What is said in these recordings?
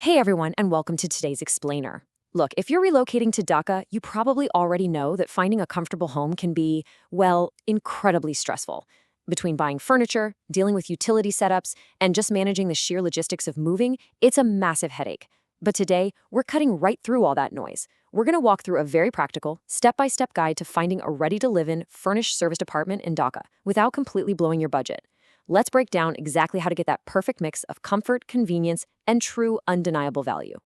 Hey everyone, and welcome to today's explainer. Look, if you're relocating to Dhaka, you probably already know that finding a comfortable home can be, well, incredibly stressful. Between buying furniture, dealing with utility setups, and just managing the sheer logistics of moving, it's a massive headache. But today, we're cutting right through all that noise. We're going to walk through a very practical, step-by-step guide to finding a ready-to-live-in, furnished serviced apartment in Dhaka without completely blowing your budget. Let's break down exactly how to get that perfect mix of comfort, convenience, and true undeniable value.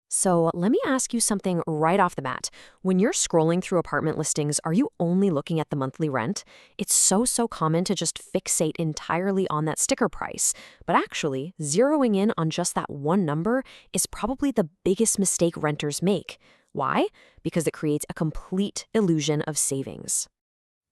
So let me ask you something right off the bat. When you're scrolling through apartment listings, are you only looking at the monthly rent? It's so common to just fixate entirely on that sticker price. But actually, zeroing in on just that one number is probably the biggest mistake renters make. Why? Because it creates a complete illusion of savings.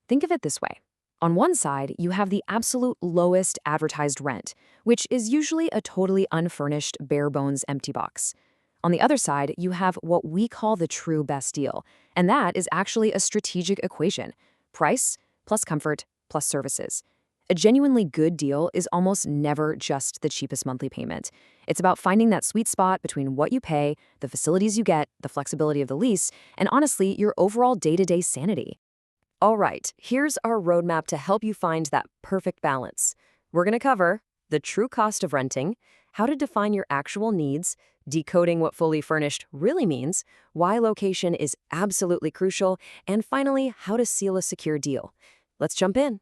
Think of it this way. On one side, you have the absolute lowest advertised rent, which is usually a totally unfurnished, bare-bones empty box. On the other side, you have what we call the true best deal, and that is actually a strategic equation: price plus comfort plus services. A genuinely good deal is almost never just the cheapest monthly payment. It's about finding that sweet spot between what you pay, the facilities you get, the flexibility of the lease, and honestly, your overall day-to-day sanity. All right, here's our roadmap to help you find that perfect balance. We're going to cover the true cost of renting, how to define your actual needs, decoding what fully furnished really means, why location is absolutely crucial, and finally, how to seal a secure deal. Let's jump in.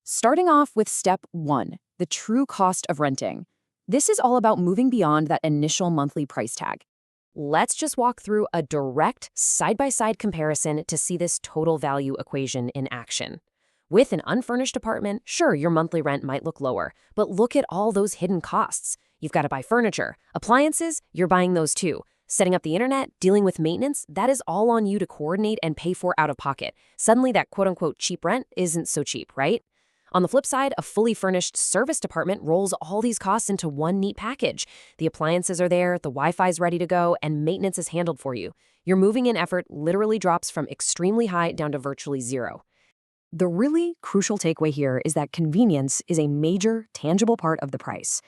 Starting off with step 1, the true cost of renting. This is all about moving beyond that initial monthly price tag. Let's just walk through a direct side-by-side comparison to see this total value equation in action. With an unfurnished apartment, sure, your monthly rent might look lower, but look at all those hidden costs. You've got to buy furniture. Appliances, you're buying those too. Setting up the internet, dealing with maintenance, that is all on you to coordinate and pay for out of pocket. Suddenly that quote-unquote cheap rent isn't so cheap, right? On the flip side, a fully furnished serviced apartment rolls all these costs into one neat package. The appliances are there, the Wi-Fi's ready to go, and maintenance is handled for you. Your moving-in effort literally drops from extremely high down to virtually zero. The really crucial takeaway here is that convenience is a major, tangible part of the price.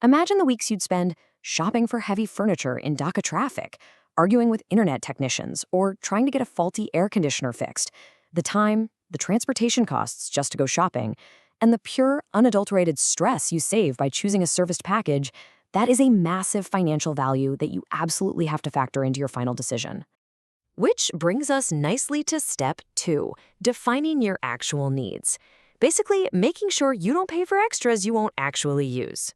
Imagine the weeks you'd spend shopping for heavy furniture in Dhaka traffic, arguing with internet technicians, or trying to get a faulty air conditioner fixed. The time, the transportation costs just to go shopping, and the pure, unadulterated stress you save by choosing a serviced package, that is a massive financial value that you absolutely have to factor into your final decision. Which brings us nicely to step 2, defining your actual needs. Basically, making sure you don't pay for extras you won't actually use.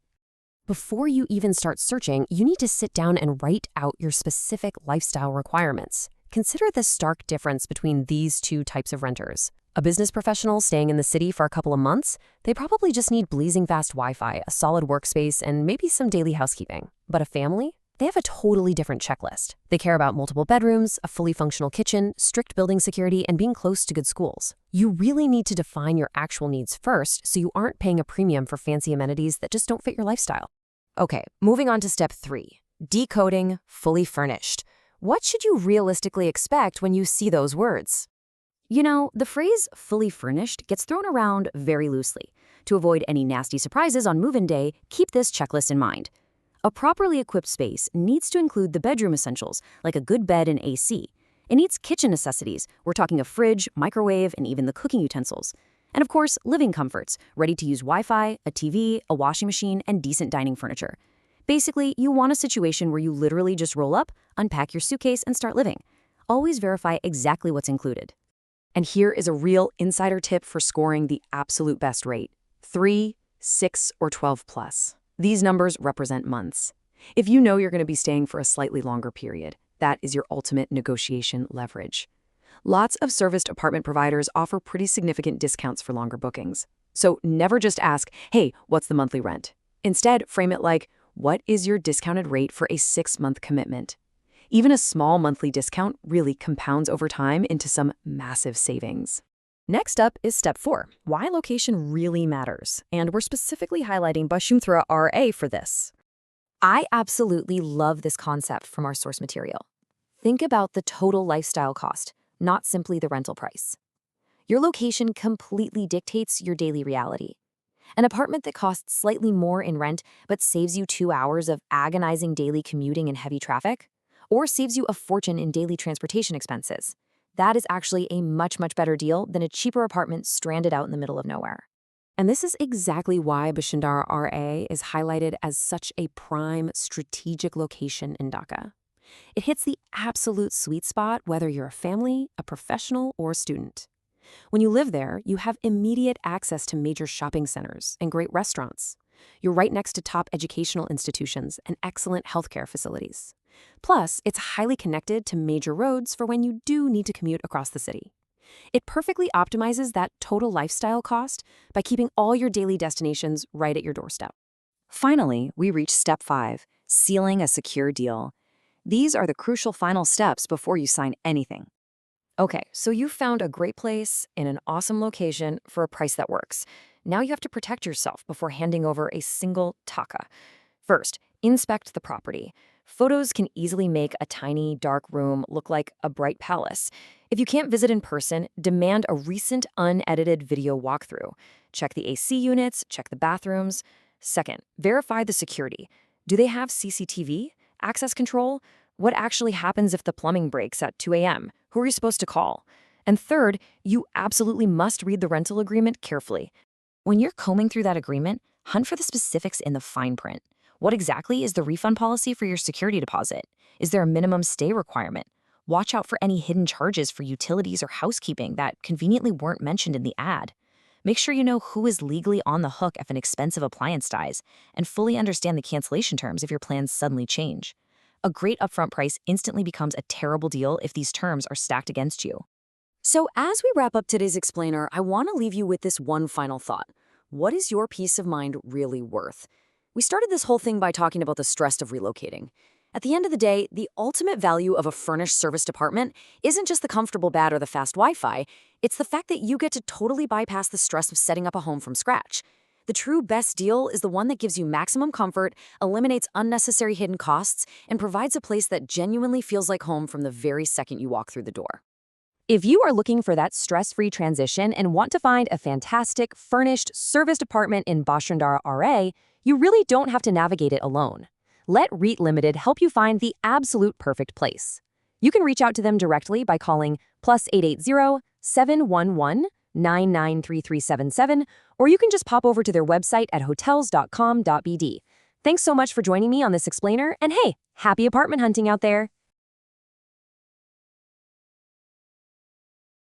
Before you even start searching, you need to sit down and write out your specific lifestyle requirements. Consider the stark difference between these two types of renters. A business professional staying in the city for a couple of months, they probably just need blazing fast Wi-Fi, a solid workspace, and maybe some daily housekeeping. But a family? They have a totally different checklist. They care about multiple bedrooms, a fully functional kitchen, strict building security, and being close to good schools. You really need to define your actual needs first so you aren't paying a premium for fancy amenities that just don't fit your lifestyle. Okay, moving on to step 3, decoding fully furnished. What should you realistically expect when you see those words? You know, the phrase fully furnished gets thrown around very loosely. To avoid any nasty surprises on move-in day, keep this checklist in mind. A properly equipped space needs to include the bedroom essentials, like a good bed and AC. It needs kitchen necessities. We're talking a fridge, microwave, and even the cooking utensils. And of course, living comforts, ready-to-use Wi-Fi, a TV, a washing machine, and decent dining furniture. Basically, you want a situation where you literally just roll up, unpack your suitcase, and start living. Always verify exactly what's included. And here is a real insider tip for scoring the absolute best rate: 3, 6, or 12 plus. These numbers represent months. If you know you're going to be staying for a slightly longer period, that is your ultimate negotiation leverage. Lots of serviced apartment providers offer pretty significant discounts for longer bookings. So never just ask, hey, what's the monthly rent? Instead, frame it like, what is your discounted rate for a 6-month commitment? Even a small monthly discount really compounds over time into some massive savings. Next up is step 4, why location really matters. And we're specifically highlighting Bashundhara R for this. I absolutely love this concept from our source material. Think about the total lifestyle cost, not simply the rental price. Your location completely dictates your daily reality. An apartment that costs slightly more in rent but saves you 2 hours of agonizing daily commuting and heavy traffic? Or saves you a fortune in daily transportation expenses? That is actually a much, much better deal than a cheaper apartment stranded out in the middle of nowhere. And this is exactly why Bashundhara R is highlighted as such a prime strategic location in Dhaka. It hits the absolute sweet spot whether you're a family, a professional, or a student. When you live there, you have immediate access to major shopping centers and great restaurants. You're right next to top educational institutions and excellent healthcare facilities. Plus, it's highly connected to major roads for when you do need to commute across the city. It perfectly optimizes that total lifestyle cost by keeping all your daily destinations right at your doorstep. Finally, we reach step 5, sealing a secure deal. These are the crucial final steps before you sign anything. Okay, so you found a great place in an awesome location for a price that works. Now you have to protect yourself before handing over a single taka. First, inspect the property. Photos can easily make a tiny, dark room look like a bright palace. If you can't visit in person, demand a recent, unedited video walkthrough. Check the AC units, check the bathrooms. Second, verify the security. Do they have CCTV? Access control? What actually happens if the plumbing breaks at 2 a.m.? Who are you supposed to call? And third, you absolutely must read the rental agreement carefully. When you're combing through that agreement, hunt for the specifics in the fine print. What exactly is the refund policy for your security deposit? Is there a minimum stay requirement? Watch out for any hidden charges for utilities or housekeeping that conveniently weren't mentioned in the ad. Make sure you know who is legally on the hook if an expensive appliance dies, and fully understand the cancellation terms if your plans suddenly change. A great upfront price instantly becomes a terrible deal if these terms are stacked against you. So as we wrap up today's explainer, I want to leave you with this one final thought. What is your peace of mind really worth? We started this whole thing by talking about the stress of relocating. At the end of the day, the ultimate value of a furnished serviced apartment isn't just the comfortable bed or the fast Wi-Fi, it's the fact that you get to totally bypass the stress of setting up a home from scratch. The true best deal is the one that gives you maximum comfort, eliminates unnecessary hidden costs, and provides a place that genuinely feels like home from the very second you walk through the door. If you are looking for that stress-free transition and want to find a fantastic, furnished, serviced apartment in Bashundhara R, you really don't have to navigate it alone. Let REIT Limited help you find the absolute perfect place. You can reach out to them directly by calling +880 711 993377, or you can just pop over to their website at hotels.com.bd. Thanks so much for joining me on this explainer, and hey, happy apartment hunting out there!